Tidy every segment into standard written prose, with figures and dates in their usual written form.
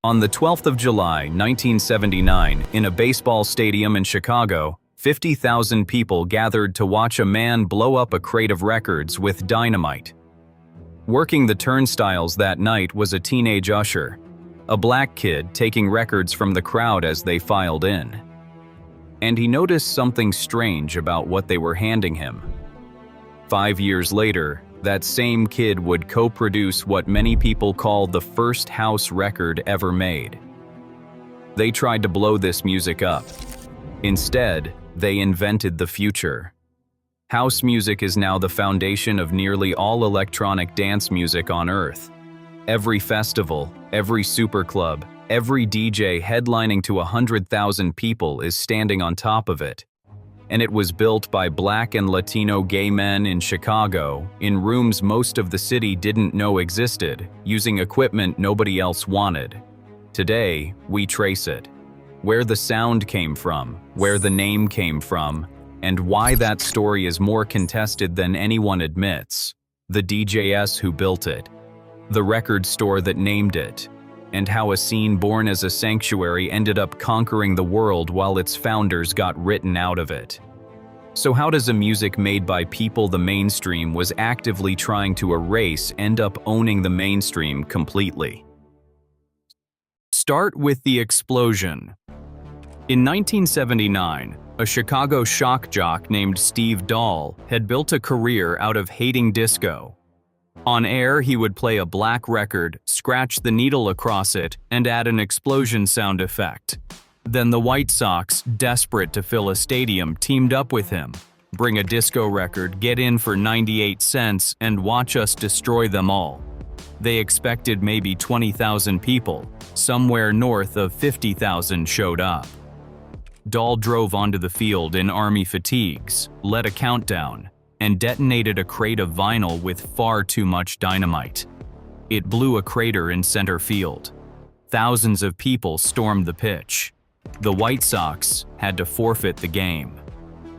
On the 12th of July, 1979, in a baseball stadium in Chicago, 50,000 people gathered to watch a man blow up a crate of records with dynamite. Working the turnstiles that night was a teenage usher, a black kid taking records from the crowd as they filed in. And he noticed something strange about what they were handing him. 5 years later, that same kid would co-produce what many people call the first house record ever made. They tried to blow this music up. Instead, they invented the future. House music is now the foundation of nearly all electronic dance music on Earth. Every festival, every superclub, every DJ headlining to 100,000 people is standing on top of it. And it was built by Black and Latino gay men in Chicago, in rooms most of the city didn't know existed, using equipment nobody else wanted. Today, we trace it. Where the sound came from, where the name came from, and why that story is more contested than anyone admits. The DJs who built it, the record store that named it, and how a scene born as a sanctuary ended up conquering the world while its founders got written out of it. So how does a music made by people the mainstream was actively trying to erase end up owning the mainstream completely? Start with the explosion. In 1979, a Chicago shock jock named Steve Dahl had built a career out of hating disco. On air, he would play a black record, scratch the needle across it, and add an explosion sound effect. Then the White Sox, desperate to fill a stadium, teamed up with him. Bring a disco record, get in for 98 cents, and watch us destroy them all. They expected maybe 20,000 people. Somewhere north of 50,000 showed up. Dahl drove onto the field in army fatigues, led a countdown, and detonated a crate of vinyl with far too much dynamite. It blew a crater in center field. Thousands of people stormed the pitch. The White Sox had to forfeit the game.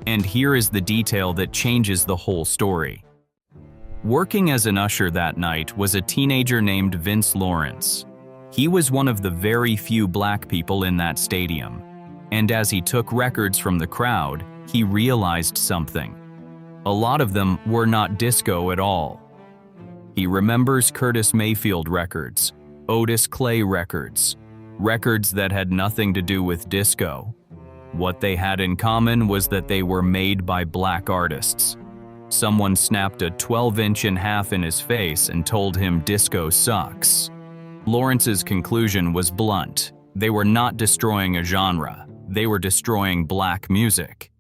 And here is the detail that changes the whole story. Working as an usher that night was a teenager named Vince Lawrence. He was one of the very few black people in that stadium. And as he took records from the crowd, he realized something. A lot of them were not disco at all. He remembers Curtis Mayfield records, Otis Clay records, records that had nothing to do with disco. What they had in common was that they were made by black artists. Someone snapped a 12-inch in half in his face and told him disco sucks. Lawrence's conclusion was blunt. They were not destroying a genre. They were destroying black music.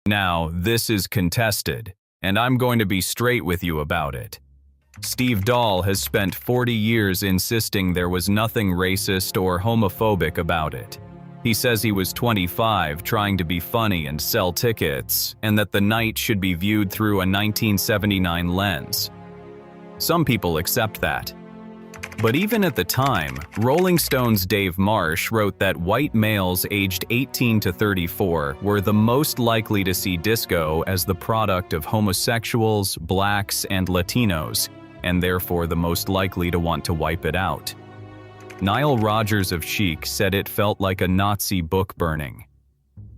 Now, this is contested, and I'm going to be straight with you about it. Steve Dahl has spent 40 years insisting there was nothing racist or homophobic about it. He says he was 25 trying to be funny and sell tickets, and that the night should be viewed through a 1979 lens. Some people accept that. But even at the time, Rolling Stone's Dave Marsh wrote that white males aged 18 to 34 were the most likely to see disco as the product of homosexuals, blacks, and Latinos, and therefore the most likely to want to wipe it out. Nile Rodgers of Chic said it felt like a Nazi book burning.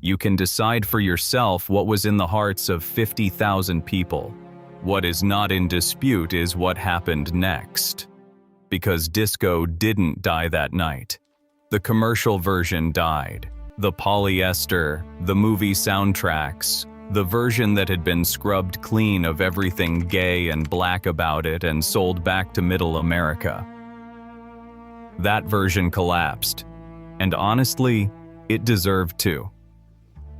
You can decide for yourself what was in the hearts of 50,000 people. What is not in dispute is what happened next. Because disco didn't die that night. The commercial version died. The polyester, the movie soundtracks, the version that had been scrubbed clean of everything gay and black about it and sold back to middle America. That version collapsed, and honestly, it deserved to.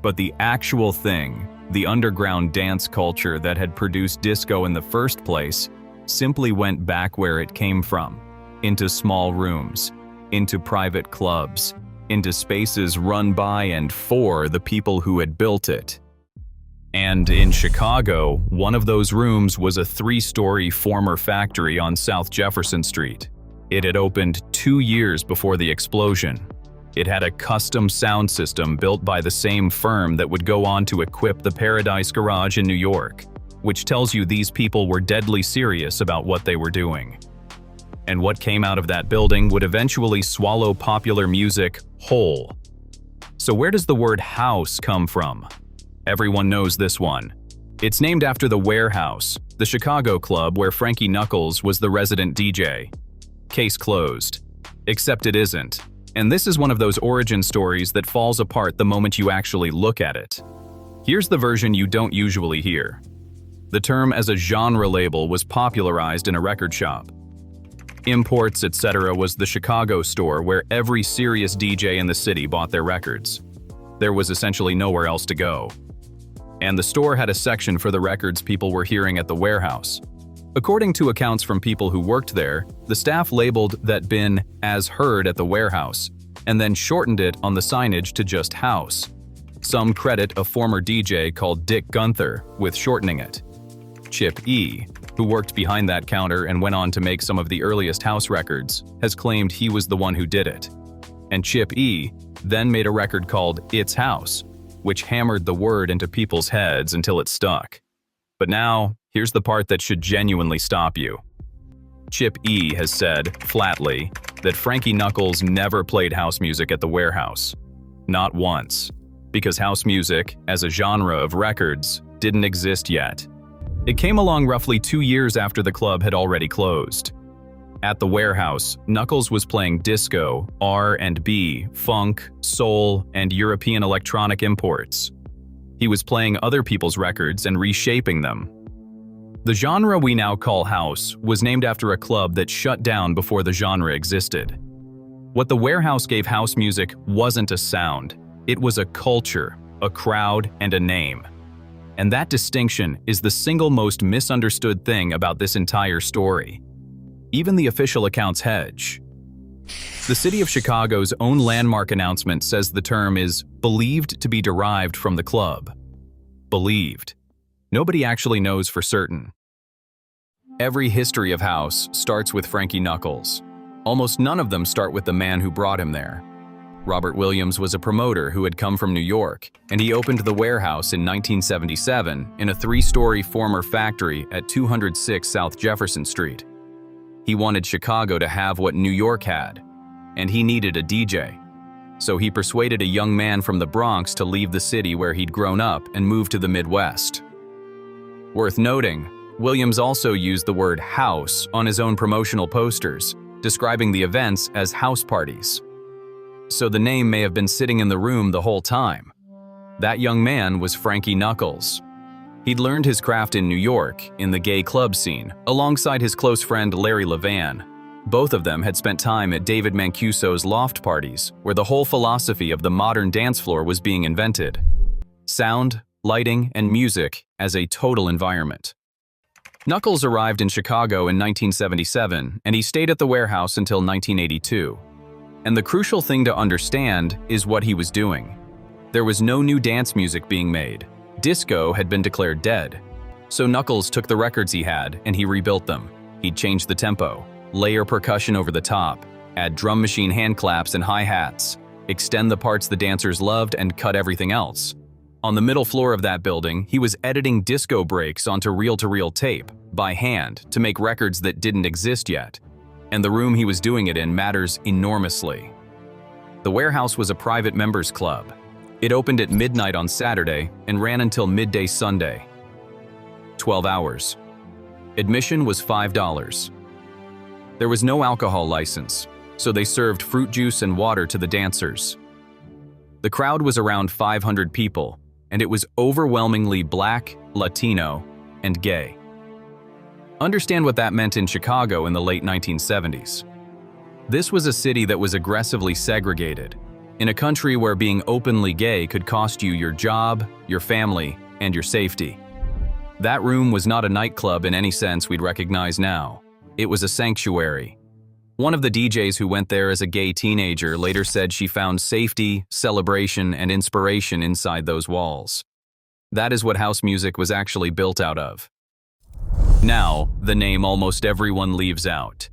But the actual thing, the underground dance culture that had produced disco in the first place, simply went back where it came from, into small rooms, into private clubs, into spaces run by and for the people who had built it. And in Chicago, one of those rooms was a 3-story former factory on South Jefferson Street. It had opened 2 years before the explosion. It had a custom sound system built by the same firm that would go on to equip the Paradise Garage in New York, which tells you these people were deadly serious about what they were doing. And what came out of that building would eventually swallow popular music whole. So where does the word house come from? Everyone knows this one. It's named after the Warehouse, the Chicago club where Frankie Knuckles was the resident DJ. Case closed. Except it isn't. And this is one of those origin stories that falls apart the moment you actually look at it. Here's the version you don't usually hear. The term as a genre label was popularized in a record shop. Imports, etc. was the Chicago store where every serious DJ in the city bought their records. There was essentially nowhere else to go. And the store had a section for the records people were hearing at the Warehouse. According to accounts from people who worked there, the staff labeled that bin as heard at the Warehouse, and then shortened it on the signage to just house. Some credit a former DJ called Dick Gunther with shortening it. Chip E., who worked behind that counter and went on to make some of the earliest house records, has claimed he was the one who did it. And Chip E. then made a record called It's House, which hammered the word into people's heads until it stuck. But now, here's the part that should genuinely stop you. Chip E. has said, flatly, that Frankie Knuckles never played house music at the Warehouse. Not once. Because house music, as a genre of records, didn't exist yet. It came along roughly 2 years after the club had already closed. At the Warehouse, Knuckles was playing disco, R&B, funk, soul, and European electronic imports. He was playing other people's records and reshaping them. The genre we now call house was named after a club that shut down before the genre existed. What the Warehouse gave house music wasn't a sound, it was a culture, a crowd, and a name. And that distinction is the single most misunderstood thing about this entire story. Even the official accounts hedge. The city of Chicago's own landmark announcement says the term is believed to be derived from the club. Believed. Nobody actually knows for certain. Every history of house starts with Frankie Knuckles. Almost none of them start with the man who brought him there. Robert Williams was a promoter who had come from New York, and he opened the Warehouse in 1977 in a 3-story former factory at 206 South Jefferson Street. He wanted Chicago to have what New York had, and he needed a DJ. So he persuaded a young man from the Bronx to leave the city where he'd grown up and move to the Midwest. Worth noting, Williams also used the word house on his own promotional posters, describing the events as house parties. So the name may have been sitting in the room the whole time. That young man was Frankie Knuckles. He'd learned his craft in New York, in the gay club scene, alongside his close friend Larry Levan. Both of them had spent time at David Mancuso's loft parties, where the whole philosophy of the modern dance floor was being invented. Sound, lighting, and music as a total environment. Knuckles arrived in Chicago in 1977, and he stayed at the Warehouse until 1982. And the crucial thing to understand is what he was doing. There was no new dance music being made. Disco had been declared dead. So Knuckles took the records he had and he rebuilt them. He'd change the tempo, layer percussion over the top, add drum machine hand claps and hi-hats, extend the parts the dancers loved and cut everything else. On the middle floor of that building, he was editing disco breaks onto reel-to-reel tape, by hand, to make records that didn't exist yet. And the room he was doing it in matters enormously. The Warehouse was a private members club. It opened at midnight on Saturday and ran until midday Sunday. 12 hours. Admission was $5. There was no alcohol license, so they served fruit juice and water to the dancers. The crowd was around 500 people, and it was overwhelmingly Black, Latino, and gay. Understand what that meant in Chicago in the late 1970s. This was a city that was aggressively segregated, in a country where being openly gay could cost you your job, your family, and your safety. That room was not a nightclub in any sense we'd recognize now. It was a sanctuary. One of the DJs who went there as a gay teenager later said she found safety, celebration, and inspiration inside those walls. That is what house music was actually built out of. Now, the name almost everyone leaves out.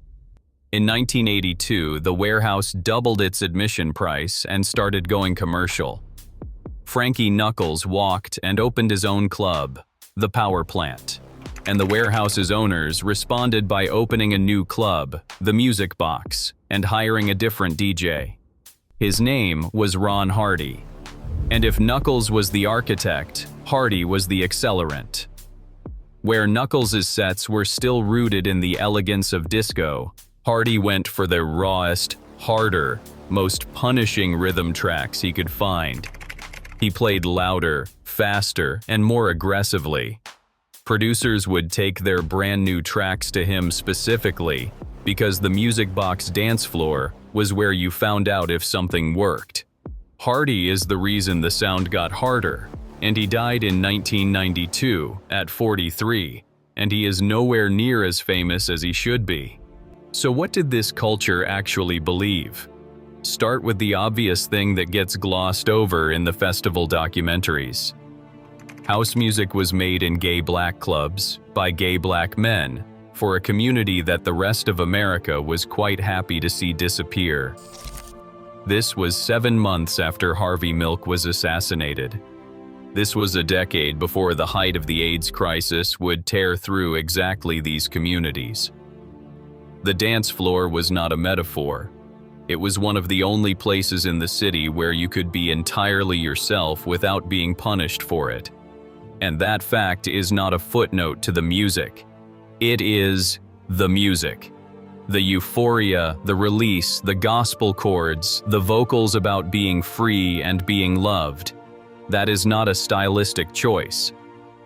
In 1982, the Warehouse doubled its admission price and started going commercial. Frankie Knuckles walked and opened his own club, the Power Plant. and the warehouse's owners responded by opening a new club, the Music Box, and hiring a different DJ. His name was Ron Hardy. And if Knuckles was the architect, Hardy was the accelerant. Where Knuckles' sets were still rooted in the elegance of disco, Hardy went for the rawest, harder, most punishing rhythm tracks he could find. He played louder, faster, and more aggressively. Producers would take their brand new tracks to him specifically because the Music Box dance floor was where you found out if something worked. Hardy is the reason the sound got harder, and he died in 1992 at 43, and he is nowhere near as famous as he should be. So what did this culture actually believe? Start with the obvious thing that gets glossed over in the festival documentaries. House music was made in gay black clubs by gay black men for a community that the rest of America was quite happy to see disappear. This was 7 months after Harvey Milk was assassinated. This was a decade before the height of the AIDS crisis would tear through exactly these communities. The dance floor was not a metaphor. It was one of the only places in the city where you could be entirely yourself without being punished for it. And that fact is not a footnote to the music. It is the music. The euphoria, the release, the gospel chords, the vocals about being free and being loved. That is not a stylistic choice.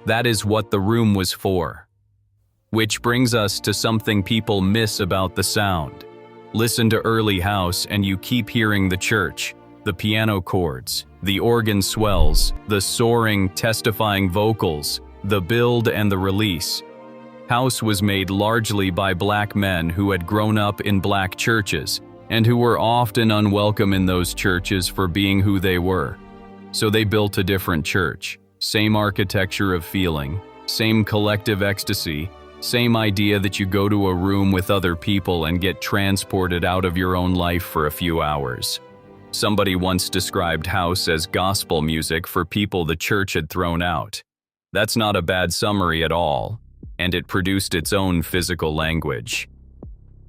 That is what the room was for. Which brings us to something people miss about the sound. Listen to early house and you keep hearing the church, the piano chords, the organ swells, the soaring, testifying vocals, the build and the release. House was made largely by black men who had grown up in black churches and who were often unwelcome in those churches for being who they were. So they built a different church, same architecture of feeling, same collective ecstasy, same idea that you go to a room with other people and get transported out of your own life for a few hours. Somebody once described house as gospel music for people the church had thrown out. That's not a bad summary at all, and it produced its own physical language.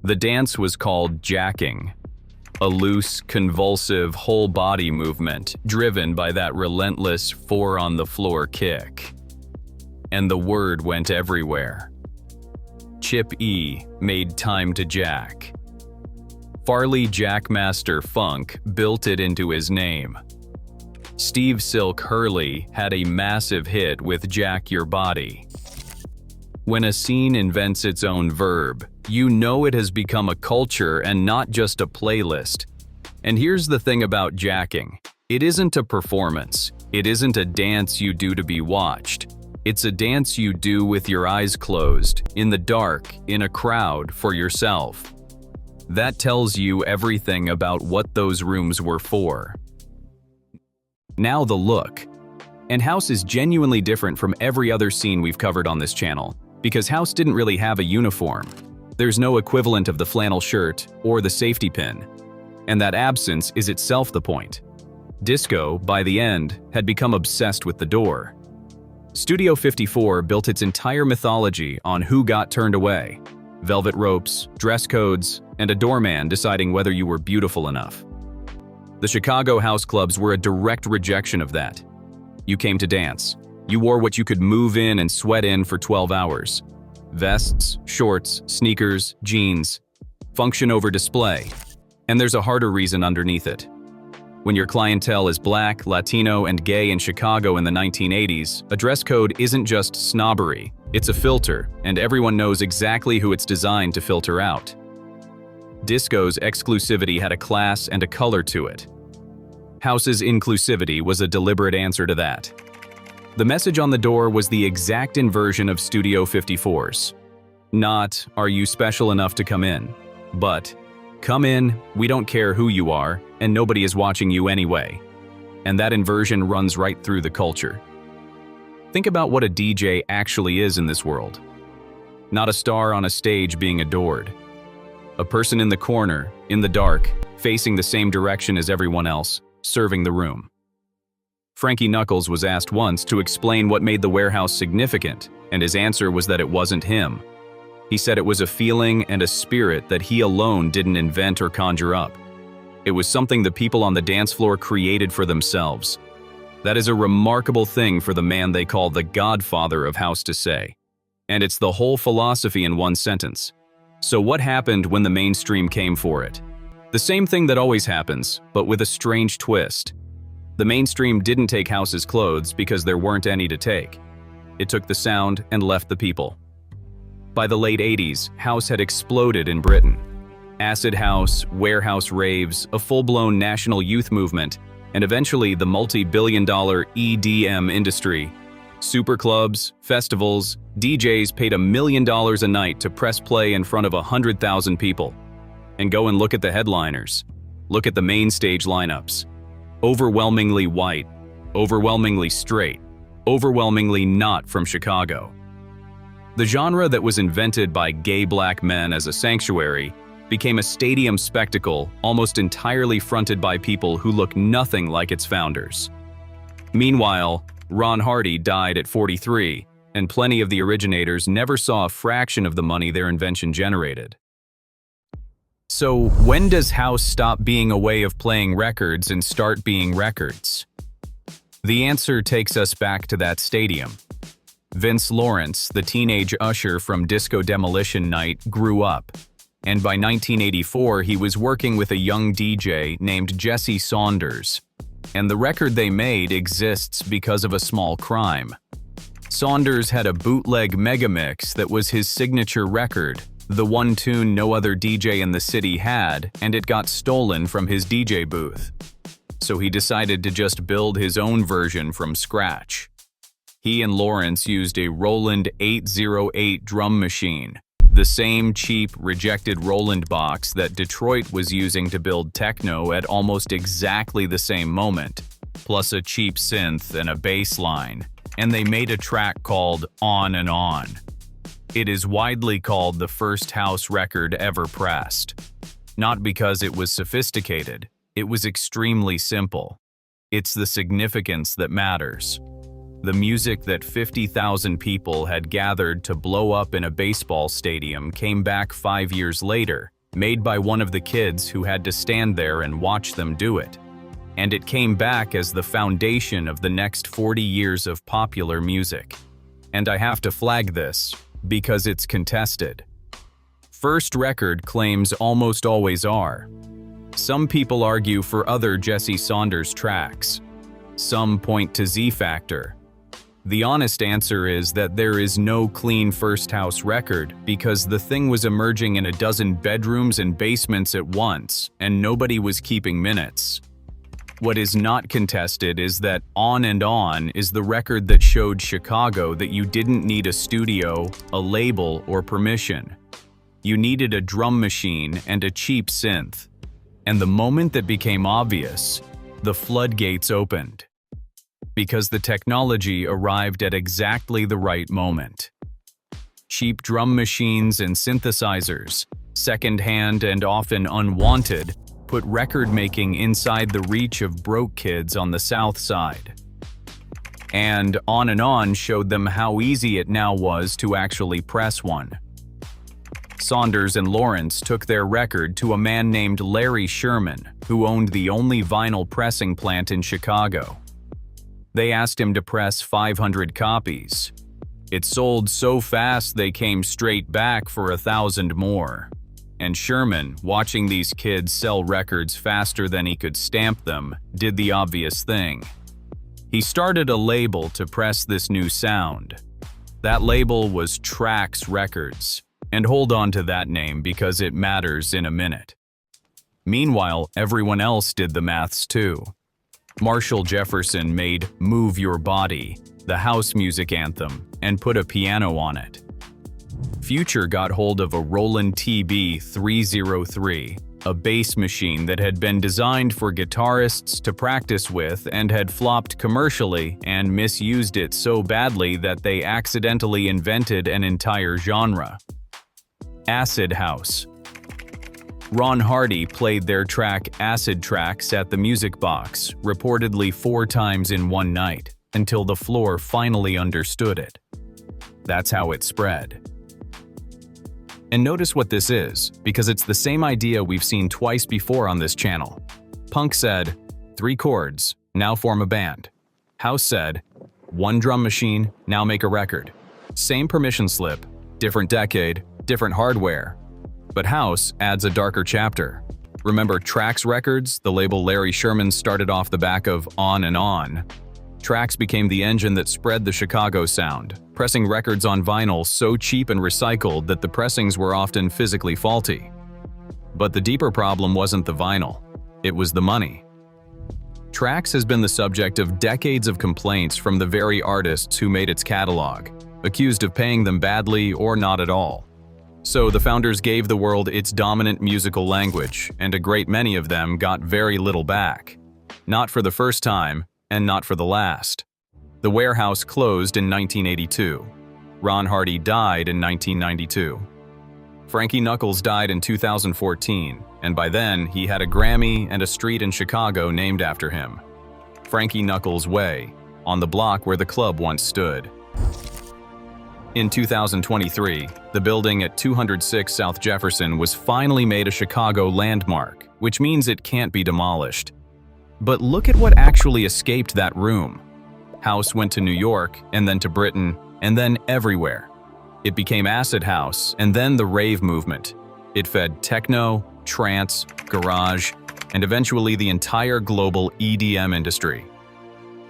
The dance was called jacking, a loose, convulsive, whole-body movement driven by that relentless four-on-the-floor kick. And the word went everywhere. Chip E made time to jack. Farley Jackmaster Funk built it into his name. Steve Silk Hurley had a massive hit with Jack Your Body. When a scene invents its own verb, you know it has become a culture and not just a playlist. And here's the thing about jacking. It isn't a performance. It isn't a dance you do to be watched. It's a dance you do with your eyes closed, in the dark, in a crowd, for yourself. That tells you everything about what those rooms were for. Now the look. And house is genuinely different from every other scene we've covered on this channel, because house didn't really have a uniform. There's no equivalent of the flannel shirt or the safety pin. And that absence is itself the point. Disco, by the end, had become obsessed with the door. Studio 54 built its entire mythology on who got turned away. Velvet ropes, dress codes, and a doorman deciding whether you were beautiful enough. The Chicago house clubs were a direct rejection of that. You came to dance. You wore what you could move in and sweat in for 12 hours. Vests, shorts, sneakers, jeans. Function over display. And there's a harder reason underneath it. When your clientele is black, Latino, and gay in Chicago in the 1980s, a dress code isn't just snobbery. It's a filter, and everyone knows exactly who it's designed to filter out. Disco's exclusivity had a class and a color to it. House's inclusivity was a deliberate answer to that. The message on the door was the exact inversion of Studio 54's. Not, are you special enough to come in? But, come in, we don't care who you are, and nobody is watching you anyway. And that inversion runs right through the culture. Think about what a DJ actually is in this world. Not a star on a stage being adored. A person in the corner, in the dark, facing the same direction as everyone else, serving the room. Frankie Knuckles was asked once to explain what made the warehouse significant, and his answer was that it wasn't him. He said it was a feeling and a spirit that he alone didn't invent or conjure up. It was something the people on the dance floor created for themselves. That is a remarkable thing for the man they call the godfather of house to say. And it's the whole philosophy in one sentence. So what happened when the mainstream came for it? The same thing that always happens, but with a strange twist. The mainstream didn't take house's clothes because there weren't any to take. It took the sound and left the people. By the late 80s, house had exploded in Britain. Acid house, warehouse raves, a full-blown national youth movement, and eventually the multi-billion-dollar EDM industry. Super clubs, festivals, DJs paid $1 million a night to press play in front of 100,000 people. And go and look at the headliners. Look at the main stage lineups. Overwhelmingly white, overwhelmingly straight, overwhelmingly not from Chicago. The genre that was invented by gay black men as a sanctuary became a stadium spectacle almost entirely fronted by people who look nothing like its founders. Meanwhile, Ron Hardy died at 43, and plenty of the originators never saw a fraction of the money their invention generated. So, when does house stop being a way of playing records and start being records? The answer takes us back to that stadium. Vince Lawrence, the teenage usher from Disco Demolition Night, grew up, and by 1984 he was working with a young DJ named Jesse Saunders, and the record they made exists because of a small crime. Saunders had a bootleg megamix that was his signature record, the one tune no other DJ in the city had, and it got stolen from his DJ booth. So he decided to just build his own version from scratch. He and Lawrence used a Roland 808 drum machine, the same cheap, rejected Roland box that Detroit was using to build techno at almost exactly the same moment, plus a cheap synth and a bass line, and they made a track called On and On. It is widely called the first house record ever pressed. Not because it was sophisticated, it was extremely simple. It's the significance that matters. The music that 50,000 people had gathered to blow up in a baseball stadium came back 5 years later, made by one of the kids who had to stand there and watch them do it. And it came back as the foundation of the next 40 years of popular music. And I have to flag this, because it's contested. First record claims almost always are. Some people argue for other Jesse Saunders tracks. Some point to Z Factor. The honest answer is that there is no clean first house record because the thing was emerging in a dozen bedrooms and basements at once, and nobody was keeping minutes. What is not contested is that On and On is the record that showed Chicago that you didn't need a studio, a label, or permission. You needed a drum machine and a cheap synth. And the moment that became obvious, the floodgates opened. Because the technology arrived at exactly the right moment. Cheap drum machines and synthesizers, second-hand and often unwanted, put record-making inside the reach of broke kids on the South Side. And On showed them how easy it now was to actually press one. Saunders and Lawrence took their record to a man named Larry Sherman, who owned the only vinyl pressing plant in Chicago. They asked him to press 500 copies. It sold so fast they came straight back for 1,000 more. And Sherman, watching these kids sell records faster than he could stamp them, did the obvious thing. He started a label to press this new sound. That label was Trax Records, and hold on to that name because it matters in a minute. Meanwhile, everyone else did the maths too. Marshall Jefferson made Move Your Body, the house music anthem, and put a piano on it. Future got hold of a Roland TB-303, a bass machine that had been designed for guitarists to practice with and had flopped commercially and misused it so badly that they accidentally invented an entire genre. Acid House. Ron Hardy played their track Acid Tracks at the Music Box, reportedly 4 times in one night, until the floor finally understood it. That's how it spread. And notice what this is, because it's the same idea we've seen twice before on this channel. Punk said, 3 chords, now form a band. House said, 1 drum machine, now make a record. Same permission slip, different decade, different hardware. But House adds a darker chapter. Remember Trax Records, the label Larry Sherman started off the back of On and On? Trax became the engine that spread the Chicago sound, pressing records on vinyl so cheap and recycled that the pressings were often physically faulty. But the deeper problem wasn't the vinyl, it was the money. Trax has been the subject of decades of complaints from the very artists who made its catalog, accused of paying them badly or not at all. So the founders gave the world its dominant musical language, and a great many of them got very little back. Not for the first time, and not for the last. The warehouse closed in 1982. Ron Hardy died in 1992. Frankie Knuckles died in 2014, and by then he had a Grammy and a street in Chicago named after him. Frankie Knuckles Way, on the block where the club once stood. In 2023, the building at 206 South Jefferson was finally made a Chicago landmark, which means it can't be demolished. But look at what actually escaped that room. House went to New York, and then to Britain, and then everywhere. It became acid house, and then the rave movement. It fed techno, trance, garage, and eventually the entire global EDM industry.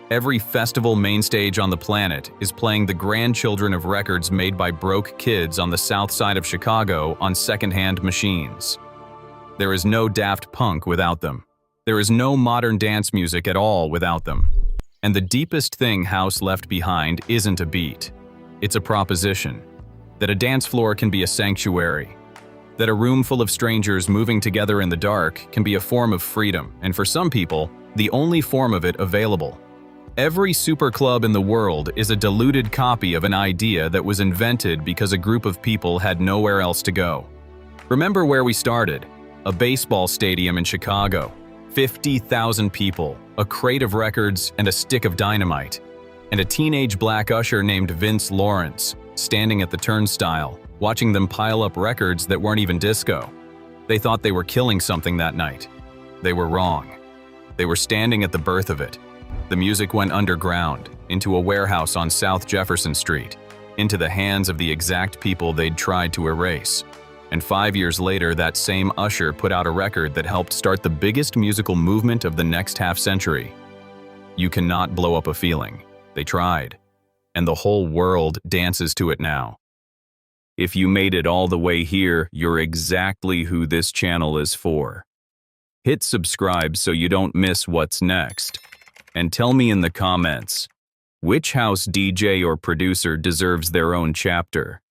Every festival mainstage on the planet is playing the grandchildren of records made by broke kids on the south side of Chicago on secondhand machines. There is no Daft Punk without them. There is no modern dance music at all without them. And the deepest thing House left behind isn't a beat. It's a proposition. That a dance floor can be a sanctuary. That a room full of strangers moving together in the dark can be a form of freedom, and for some people, the only form of it available. Every super club in the world is a diluted copy of an idea that was invented because a group of people had nowhere else to go. Remember where we started? A baseball stadium in Chicago. 50,000 people, a crate of records, and a stick of dynamite. And a teenage black usher named Vince Lawrence, standing at the turnstile, watching them pile up records that weren't even disco. They thought they were killing something that night. They were wrong. They were standing at the birth of it. The music went underground, into a warehouse on South Jefferson Street, into the hands of the exact people they'd tried to erase. And 5 years later, that same usher put out a record that helped start the biggest musical movement of the next half-century. You cannot blow up a feeling. They tried. And the whole world dances to it now. If you made it all the way here, you're exactly who this channel is for. Hit subscribe so you don't miss what's next. And tell me in the comments, which house DJ or producer deserves their own chapter?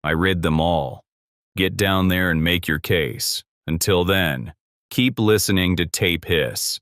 I read them all. Get down there and make your case. Until then, keep listening to Tape Hiss.